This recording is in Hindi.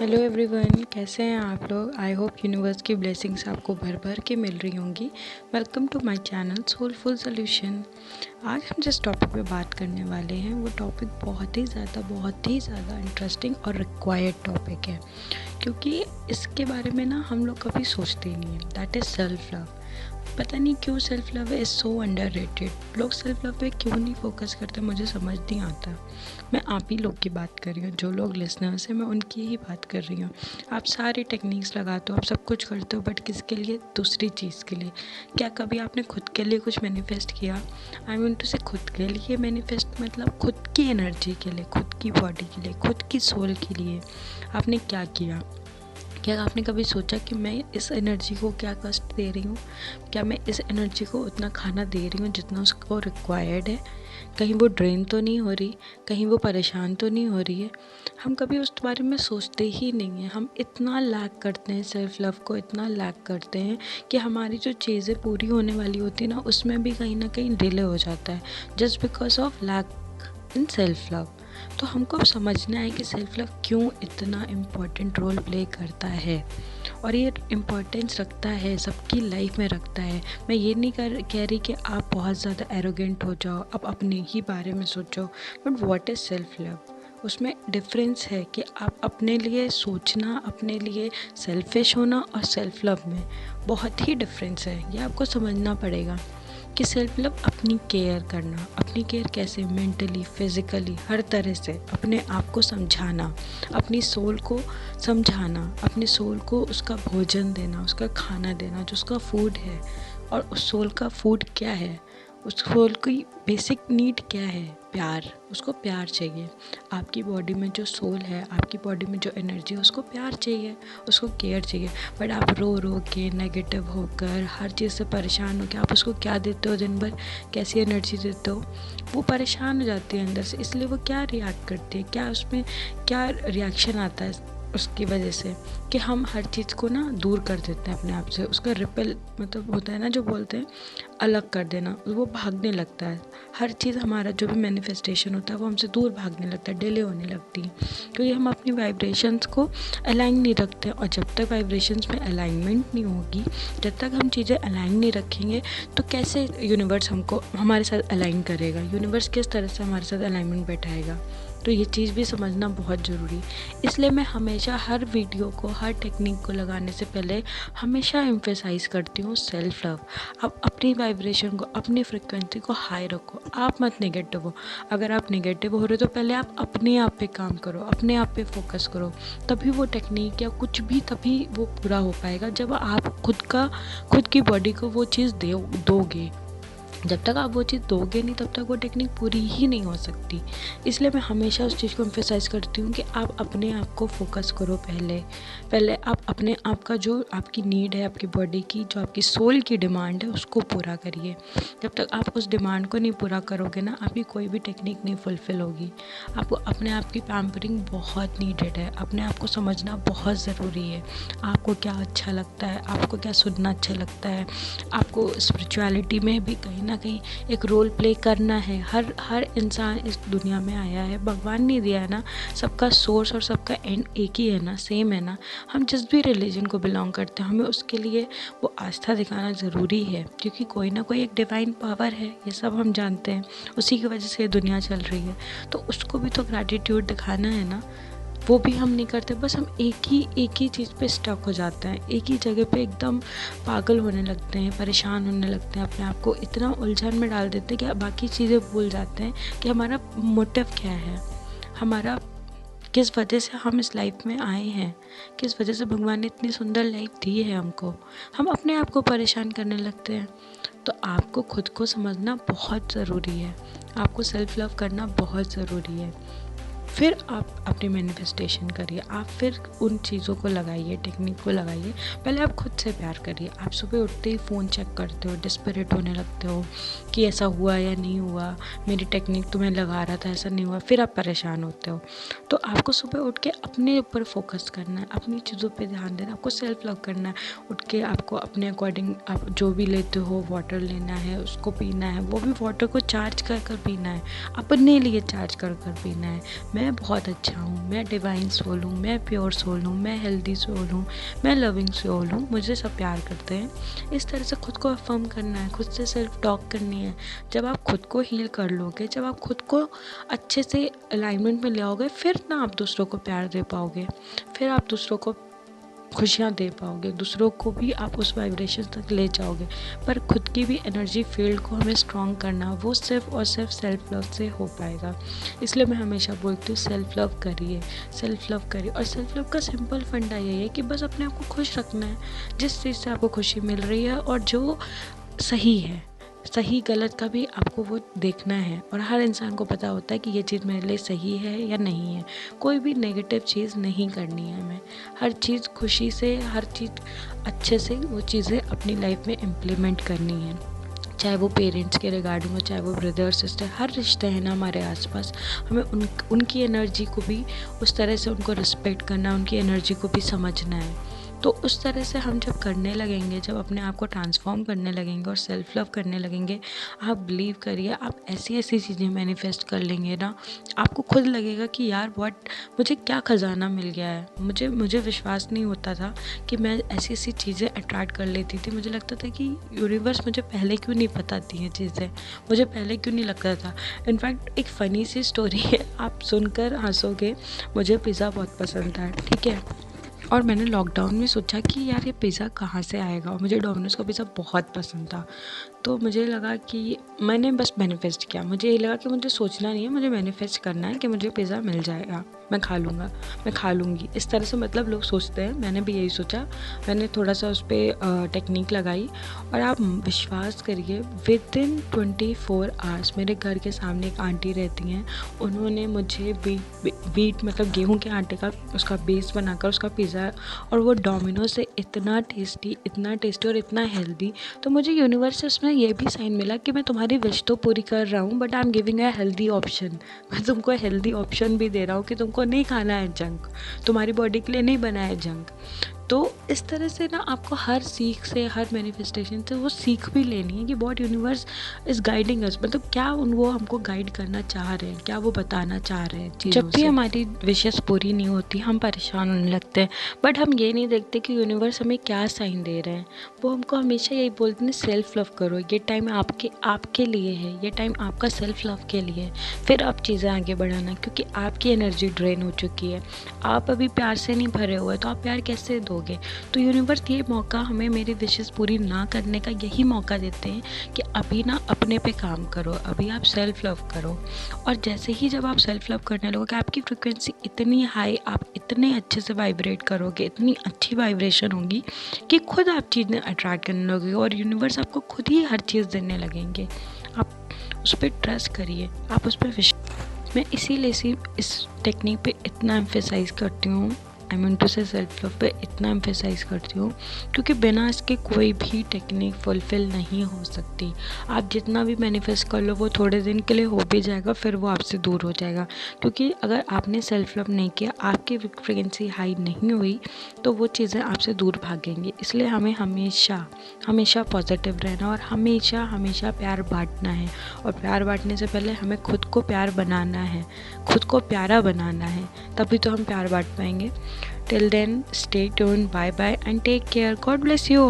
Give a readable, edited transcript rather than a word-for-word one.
हेलो एवरीवन, कैसे हैं आप लोग। आई होप यूनिवर्स की ब्लेसिंग्स आपको भर भर के मिल रही होंगी। Welcome to my channel soulful solution. आज हम जिस टॉपिक पे बात करने वाले हैं वो टॉपिक बहुत ही ज़्यादा इंटरेस्टिंग और रिक्वायर्ड टॉपिक है, क्योंकि इसके बारे में ना हम लोग कभी सोचते ही नहीं है। That is self love. पता नहीं क्यों self love is so underrated. लोग सेल्फ लव पे क्यों नहीं फोकस करते, मुझे समझ नहीं आता। मैं आप ही लोग की बात कर रही हूँ, जो लोग लिसनर्स हैं मैं उनकी ही बात कर रही हूँ। आप सारे टेक्निक्स लगाते हो, आप सब कुछ करते हो, बट किसके लिए? दूसरी चीज़ के लिए। क्या कभी आपने खुद के लिए कुछ मैनिफेस्ट किया? आई मीन टू से खुद के लिए मैनिफेस्ट मतलब खुद की एनर्जी के लिए, खुद की बॉडी के लिए, खुद की सोल के लिए आपने क्या किया? क्या आपने कभी सोचा कि मैं इस एनर्जी को क्या कष्ट दे रही हूँ? क्या मैं इस एनर्जी को उतना खाना दे रही हूँ जितना उसको रिक्वायर्ड है? कहीं वो ड्रेन तो नहीं हो रही? कहीं वो परेशान तो नहीं हो रही है? हम कभी उस बारे में सोचते ही नहीं हैं। हम इतना लैक करते हैं, सेल्फ लव को इतना लैक करते हैं कि हमारी जो चीज़ें पूरी होने वाली होती है ना, उसमें भी कहीं ना कहीं डिले हो जाता है, just because of lack in self love. तो हमको अब समझना है कि सेल्फ लव क्यों इतना इम्पोर्टेंट रोल प्ले करता है, और ये इम्पोर्टेंस रखता है, सबकी लाइफ में रखता है। मैं ये नहीं कह रही कि आप बहुत ज़्यादा एरोगेंट हो जाओ, आप अपने ही बारे में सोचो, but what is self love? उसमें डिफरेंस है कि आप अपने लिए सोचना, अपने लिए सेल्फिश होना और सेल्फ लव में बहुत ही डिफरेंस है। ये आपको समझना पड़ेगा कि सेल्फ लव अपनी केयर करना। अपनी केयर कैसे? मेंटली, फिज़िकली, हर तरह से अपने आप को समझाना, अपनी सोल को समझाना, अपनी सोल को उसका भोजन देना, उसका खाना देना, जो उसका फूड है। और उस सोल का फूड क्या है? उस सोल की बेसिक नीड क्या है? प्यार। उसको प्यार चाहिए। आपकी बॉडी में जो सोल है, आपकी बॉडी में जो एनर्जी है, उसको प्यार चाहिए, उसको केयर चाहिए। बट आप रो रो के, नेगेटिव होकर, हर चीज़ से परेशान हो के आप उसको क्या देते हो? दिन भर कैसी एनर्जी देते हो? वो परेशान हो जाती है अंदर से, इसलिए वो क्या रिएक्ट करती है, क्या उसमें क्या रिएक्शन आता है उसकी वजह से कि हम हर चीज़ को ना दूर कर देते हैं अपने आप से। उसका रिपेल मतलब होता है ना, जो बोलते हैं अलग कर देना, वो भागने लगता है। हर चीज़, हमारा जो भी मैनिफेस्टेशन होता है वो हमसे दूर भागने लगता है, डिले होने लगती है, क्योंकि हम अपनी वाइब्रेशंस को अलाइन नहीं रखते। और जब तक वाइब्रेशंस में अलाइनमेंट नहीं होगी, जब तक हम चीज़ें अलाइन नहीं रखेंगे, तो कैसे यूनिवर्स हमको हमारे साथ अलाइन करेगा? यूनिवर्स किस तरह से हमारे साथ अलाइनमेंट बैठाएगा? तो ये चीज़ भी समझना बहुत ज़रूरी। इसलिए मैं हमेशा हर वीडियो को, हर टेक्निक को लगाने से पहले हमेशा एम्फेसाइज़ करती हूँ सेल्फ लव। आप अपनी वाइब्रेशन को, अपनी फ्रिक्वेंसी को हाई रखो, आप मत नेगेटिव हो। अगर आप नेगेटिव हो रहे हो तो पहले आप अपने आप पे काम करो, अपने आप पे फोकस करो, तभी वो टेक्निक या कुछ भी तभी वो पूरा हो पाएगा, जब आप खुद की बॉडी को वो चीज़ दोगे। जब तक आप वो चीज़ दोगे नहीं, तब तक वो टेक्निक पूरी ही नहीं हो सकती। इसलिए मैं हमेशा उस चीज़ को एम्फेसाइज़ करती हूँ कि आप अपने आप को फोकस करो। पहले आप अपने आप का, जो आपकी नीड है, आपकी बॉडी की, जो आपकी सोल की डिमांड है, उसको पूरा करिए। जब तक आप उस डिमांड को नहीं पूरा करोगे ना, आपकी कोई भी टेक्निक नहीं फुलफ़िल होगी। आपको अपने आप की पैम्परिंग बहुत नीडेड है। अपने आप को समझना बहुत ज़रूरी है। आपको क्या अच्छा लगता है, आपको क्या सुनना अच्छा लगता है, आपको स्पिरिचुअलिटी में भी कहीं ना कहीं एक रोल प्ले करना है। हर इंसान इस दुनिया में आया है, भगवान ने दिया है ना, सबका सोर्स और सबका एंड एक ही है ना, सेम है ना। हम जिस भी रिलीजन को बिलोंग करते हैं, हमें उसके लिए वो आस्था दिखाना ज़रूरी है, क्योंकि कोई ना कोई एक डिवाइन पावर है, ये सब हम जानते हैं। उसी की वजह से ये दुनिया चल रही है, तो उसको भी तो ग्रैटिट्यूड दिखाना है ना। वो भी हम नहीं करते। बस हम एक ही चीज़ पे स्टक हो जाते हैं, एक ही जगह पे एकदम पागल होने लगते हैं, परेशान होने लगते हैं, अपने आप को इतना उलझन में डाल देते हैं कि बाकी चीज़ें भूल जाते हैं कि हमारा मोटिव क्या है, हमारा किस वजह से हम इस लाइफ में आए हैं, किस वजह से भगवान ने इतनी सुंदर लाइफ दी है हमको। हम अपने आप को परेशान करने लगते हैं। तो आपको खुद को समझना बहुत ज़रूरी है, आपको सेल्फ लव करना बहुत ज़रूरी है। फिर आप अपनी मैनिफेस्टेशन करिए, आप फिर उन चीज़ों को लगाइए, टेक्निक को लगाइए। पहले आप खुद से प्यार करिए। आप सुबह उठते ही फ़ोन चेक करते हो, डिस्परेट होने लगते हो कि ऐसा हुआ या नहीं हुआ, मेरी टेक्निक तो मैं लगा रहा था, ऐसा नहीं हुआ, फिर आप परेशान होते हो। तो आपको सुबह उठ के अपने ऊपर फोकस करना है, अपनी चीज़ों पे ध्यान देना, आपको सेल्फ लव करना है। उठ के आपको अपने अकॉर्डिंग आप जो भी लेते हो, वाटर लेना है, उसको पीना है, वो भी वाटर को चार्ज कर कर पीना है, अपने लिए चार्ज कर कर पीना है। मैं मैं बहुत अच्छा हूँ, मैं डिवाइन सोल हूँ, मैं प्योर सोल हूँ, मैं हेल्दी सोल हूँ, मैं लविंग सोल हूँ, मुझे सब प्यार करते हैं। इस तरह से खुद को अफर्म करना है, खुद से सेल्फ टॉक करनी है। जब आप खुद को हील कर लोगे, जब आप खुद को अच्छे से अलाइनमेंट में ले आओगे, फिर ना आप दूसरों को प्यार दे पाओगे, फिर आप दूसरों को खुशियाँ दे पाओगे, दूसरों को भी आप उस वाइब्रेशन तक ले जाओगे। पर खुद की भी एनर्जी फील्ड को हमें स्ट्रॉन्ग करना, वो सिर्फ और सिर्फ सेल्फ लव से हो पाएगा। इसलिए मैं हमेशा बोलती हूँ सेल्फ लव करिए, सेल्फ लव करिए। और सेल्फ लव का सिंपल फंडा यही है कि बस अपने आप को खुश रखना है, जिस चीज़ से आपको खुशी मिल रही है और जो सही है, सही गलत का भी आपको वो देखना है। और हर इंसान को पता होता है कि ये चीज़ मेरे लिए सही है या नहीं है। कोई भी नेगेटिव चीज़ नहीं करनी है हमें, हर चीज़ खुशी से, हर चीज़ अच्छे से वो चीज़ें अपनी लाइफ में इम्प्लीमेंट करनी है। चाहे वो पेरेंट्स के रिगार्डिंग हो, चाहे वो ब्रदर सिस्टर, हर रिश्ते हैं ना हमारे आसपास, हमें उनकी एनर्जी को भी उस तरह से उनको रिस्पेक्ट करना, उनकी एनर्जी को भी समझना है। तो उस तरह से हम जब करने लगेंगे, जब अपने आप को ट्रांसफॉर्म करने लगेंगे और सेल्फ लव करने लगेंगे, आप बिलीव करिए आप ऐसी ऐसी चीज़ें मैनिफेस्ट कर लेंगे ना, आपको खुद लगेगा कि यार व्हाट, मुझे क्या ख़जाना मिल गया है। मुझे विश्वास नहीं होता था कि मैं ऐसी ऐसी चीज़ें अट्रैक्ट कर लेती थी। मुझे लगता था कि यूनिवर्स मुझे पहले क्यों नहीं बताती हैं चीज़ें, मुझे पहले क्यों नहीं लगता था। इनफैक्ट एक फ़नी सी स्टोरी है, आप सुनकर हंसोगे। मुझे पिज़्ज़ा बहुत पसंद था, ठीक है, और मैंने लॉकडाउन में सोचा कि यार ये पिज़्ज़ा कहाँ से आएगा, और मुझे डोमिनोज़ का पिज़्ज़ा बहुत पसंद था। तो मुझे लगा कि मैंने बस मैनिफेस्ट किया, मुझे ये लगा कि मुझे सोचना नहीं है, मुझे मैनिफेस्ट करना है कि मुझे पिज़्ज़ा मिल जाएगा, मैं खा लूँगा, मैं खा लूँगी। इस तरह से मतलब लोग सोचते हैं, मैंने भी यही सोचा। मैंने थोड़ा सा उस पर टेक्निक लगाई और आप विश्वास करिए विदिन 24 आवर्स मेरे घर के सामने एक आंटी रहती हैं, उन्होंने मुझे वीट मतलब गेहूँ के आटे का उसका बेस बनाकर उसका पिज़्ज़ा, और वो डोमिनोज से इतना टेस्टी और इतना हेल्दी। तो मुझे यूनिवर्स से उसमें ये भी साइन मिला कि मैं तुम्हारी विश तो पूरी कर रहा हूँ, but I am giving a healthy option. मैं तुमको हेल्दी ऑप्शन भी दे रहा हूँ कि तुमको नहीं खाना है जंक, तुम्हारी बॉडी के लिए नहीं बना है जंक। तो इस तरह से ना आपको हर सीख से, हर मैनिफेस्टेशन से वो सीख भी लेनी है कि व्हाट यूनिवर्स इज गाइडिंग अस, मतलब क्या वो हमको गाइड करना चाह रहे हैं, क्या वो बताना चाह रहे हैं। जब भी हमारी विशेस पूरी नहीं होती हम परेशान होने लगते हैं, बट हम ये नहीं देखते कि यूनिवर्स हमें क्या साइन दे रहे हैं। वो हमको हमेशा यही बोलते हैं सेल्फ लव करो, ये टाइम आपके लिए है, ये टाइम आपका सेल्फ लव के लिए है। फिर आप चीज़ें आगे बढ़ाना, क्योंकि आपकी एनर्जी ड्रेन हो चुकी है, आप अभी प्यार से नहीं भरे हुए, तो आप प्यार कैसे दोगे। तो यूनिवर्स ये मौका हमें मेरी विशेस पूरी ना करने का यही मौका देते हैं कि अभी ना अपने पे काम करो, अभी आप सेल्फ लव करो। और जैसे ही जब आप सेल्फ लव करने लगोगे, आपकी फ्रिक्वेंसी इतनी हाई, आप इतने अच्छे से वाइब्रेट करोगे, इतनी अच्छी वाइब्रेशन होगी कि खुद आप चीज़ें अट्रैक्ट करने लगोगे और यूनिवर्स आपको खुद ही हर चीज़ देने लगेंगे। आप उस पर ट्रस्ट करिए, आप उस पर मैं इसीलिए इस टेक्निक पे इतना एम्फेसाइज करती हूँ, आई मीन टू से सेल्फ लव पे इतना एम्फेसाइज करती हूँ, क्योंकि बिना इसके कोई भी टेक्निक फुलफिल नहीं हो सकती। आप जितना भी मैनिफेस्ट कर लो वो थोड़े दिन के लिए हो भी जाएगा, फिर वो आपसे दूर हो जाएगा। क्योंकि अगर आपने सेल्फ लव नहीं किया, आपकी फ्रिक्वेंसी हाई नहीं हुई, तो वो चीज़ें आपसे दूर भागेंगी। इसलिए हमें हमेशा पॉजिटिव रहना और हमेशा प्यार बांटना है। और प्यार बांटने से पहले हमें खुद को प्यार बनाना है, खुद को प्यारा बनाना है, तभी तो हम प्यार बांट पाएंगे। Till then, stay tuned. Bye bye and take care. God bless you.